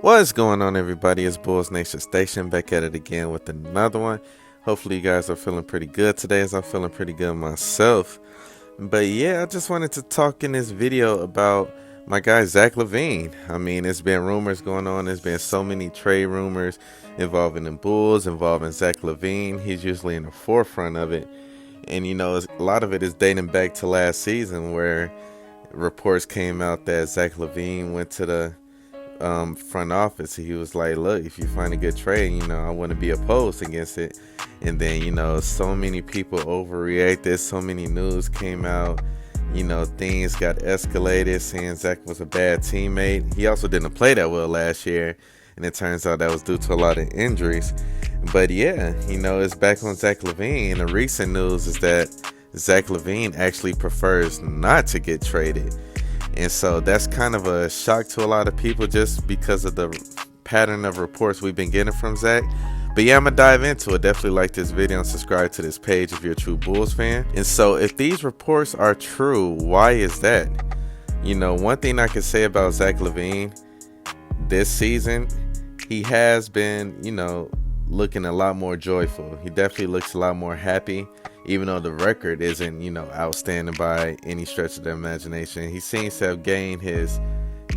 What's going on, everybody? It's Bulls Nation Station back at it again with another one. Hopefully, you guys are feeling pretty good today, as I'm feeling pretty good myself. But yeah, I just wanted to talk in this video about my guy Zach Lavine. I mean, it's been rumors going on. There's been so many trade rumors involving the Bulls, involving Zach Lavine. He's usually in the forefront of it, and a lot of it is dating back to last season, where reports came out that Zach Lavine went to the front office. He was like, look, if you find a good trade, I want to be opposed against it. And then, so many people overreacted. So many news came out. Things got escalated, saying Zach was a bad teammate. He also didn't play that well last year, and it turns out that was due to a lot of injuries. But yeah, it's back on Zach Lavine. And the recent news is that Zach Lavine actually prefers not to get traded. And so that's kind of a shock to a lot of people, just because of the pattern of reports we've been getting from Zach. But yeah, I'm going to dive into it. Definitely like this video and subscribe to this page if you're a true Bulls fan. And so if these reports are true, why is that? One thing I can say about Zach Lavine this season, he has been, looking a lot more joyful. He definitely looks a lot more happy. Even though the record isn't, outstanding by any stretch of the imagination, he seems to have gained his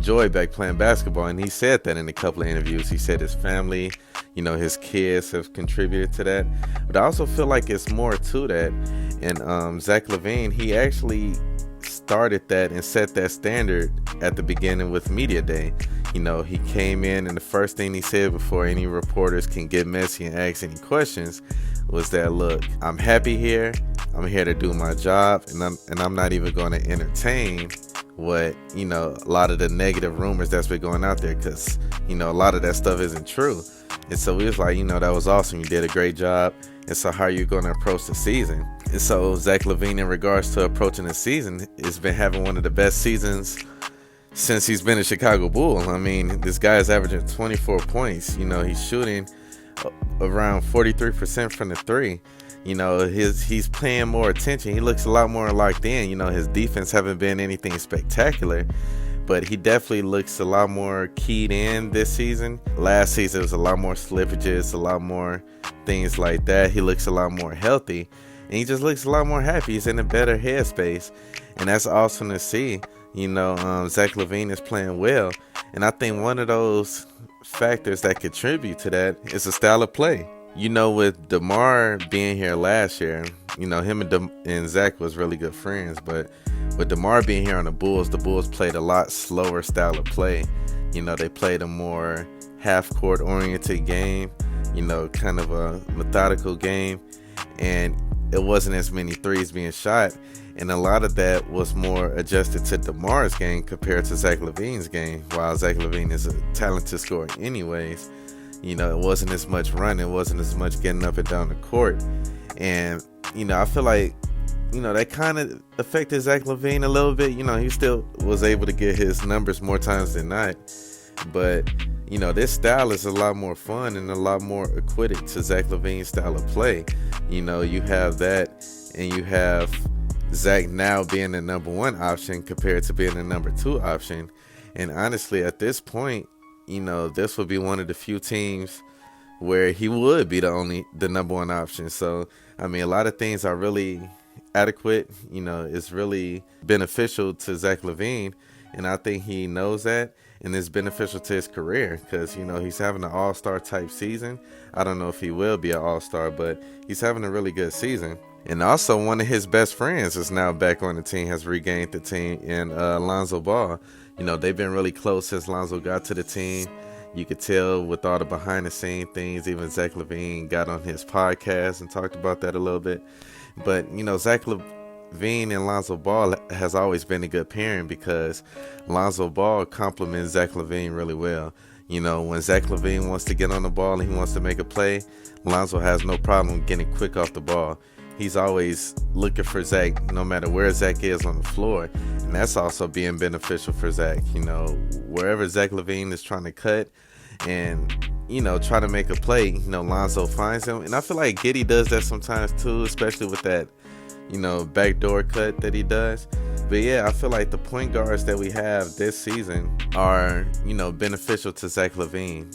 joy back playing basketball. And he said that in a couple of interviews. He said his family, his kids have contributed to that. But I also feel like it's more to that. And Zach Lavine, he actually started that and set that standard at the beginning with Media Day. He came in, and the first thing he said before any reporters can get messy and ask any questions was that, look, I'm happy here. I'm here to do my job, and I'm not even going to entertain what, a lot of the negative rumors that's been going out there, because, a lot of that stuff isn't true. And so we was like, that was awesome. You did a great job. And so how are you going to approach the season? And so Zach Lavine, in regards to approaching the season, has been having one of the best seasons since he's been a Chicago Bull. I mean, this guy is averaging 24 points. He's shooting around 43% from the three. He's paying more attention. He looks a lot more locked in. His defense haven't been anything spectacular, but he definitely looks a lot more keyed in this season. Last season it was a lot more slippages, a lot more things like that. He looks a lot more healthy, and he just looks a lot more happy. He's in a better headspace, and that's awesome to see. Zach Lavine is playing well, and I think one of those factors that contribute to that is the style of play. With DeMar being here last year, him and Zach was really good friends, but with DeMar being here on the Bulls played a lot slower style of play. They played a more half-court oriented game, kind of a methodical game, and it wasn't as many threes being shot. And a lot of that was more adjusted to DeMar's game compared to Zach Lavine's game. While Zach Lavine is a talented scorer anyways, it wasn't as much running, it wasn't as much getting up and down the court. And, I feel like, that kind of affected Zach Lavine a little bit. He still was able to get his numbers more times than not. But, this style is a lot more fun and a lot more equivalent to Zach Lavine's style of play. You have that, and you have Zach now being the number one option compared to being the number two option. And honestly, at this point, this would be one of the few teams where he would be the number one option. So, I mean, a lot of things are really adequate. It's really beneficial to Zach Lavine, and I think he knows that, and it's beneficial to his career because, he's having an all-star type season. I don't know if he will be an all-star, but he's having a really good season. And also, one of his best friends is now back on the team, has regained the team, in Lonzo Ball. They've been really close since Lonzo got to the team. You could tell with all the behind-the-scenes things. Even Zach Lavine got on his podcast and talked about that a little bit. But, Zach Lavine and Lonzo Ball has always been a good pairing because Lonzo Ball complements Zach Lavine really well. When Zach Lavine wants to get on the ball and he wants to make a play, Lonzo has no problem getting quick off the ball. He's always looking for Zach, no matter where Zach is on the floor. And that's also being beneficial for Zach. Wherever Zach Lavine is trying to cut and, try to make a play, Lonzo finds him. And I feel like Giddey does that sometimes too, especially with that, backdoor cut that he does. But yeah, I feel like the point guards that we have this season are, beneficial to Zach Lavine.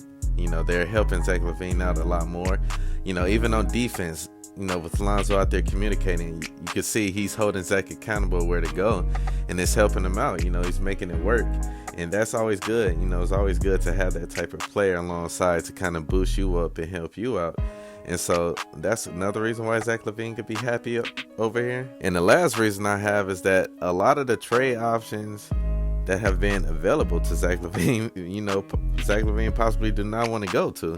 They're helping Zach Lavine out a lot more. Even on defense, with Lonzo out there communicating, you can see he's holding Zach accountable where to go, and it's helping him out. He's making it work, and that's always good. It's always good to have that type of player alongside to kind of boost you up and help you out. And so that's another reason why Zach Lavine could be happy over here. And the last reason I have is that a lot of the trade options that have been available to Zach Lavine, Zach Lavine possibly do not want to go to.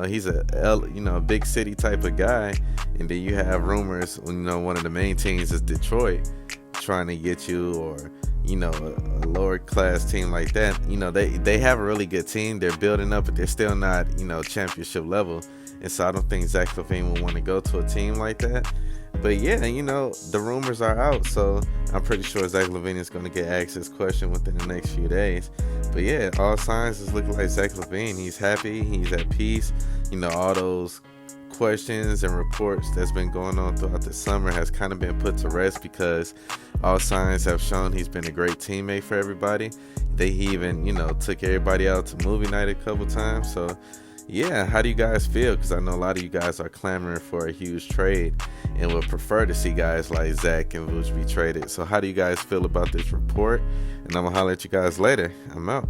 He's a big city type of guy, and then you have rumors. One of the main teams is Detroit trying to get you, or a lower class team like that. They have a really good team. They're building up, but they're still not championship level. And so I don't think Zach Lavine will want to go to a team like that. But yeah, the rumors are out, so I'm pretty sure Zach Lavine is going to get asked this question within the next few days. But yeah, all signs is looking like Zach Lavine. He's happy, he's at peace. All those questions and reports that's been going on throughout the summer has kind of been put to rest, because all signs have shown he's been a great teammate for everybody. He even, took everybody out to movie night a couple times. So yeah, how do you guys feel? Because I know a lot of you guys are clamoring for a huge trade and would prefer to see guys like Zach and Vooch be traded. So how do you guys feel about this report? And I'm going to holler at you guys later. I'm out.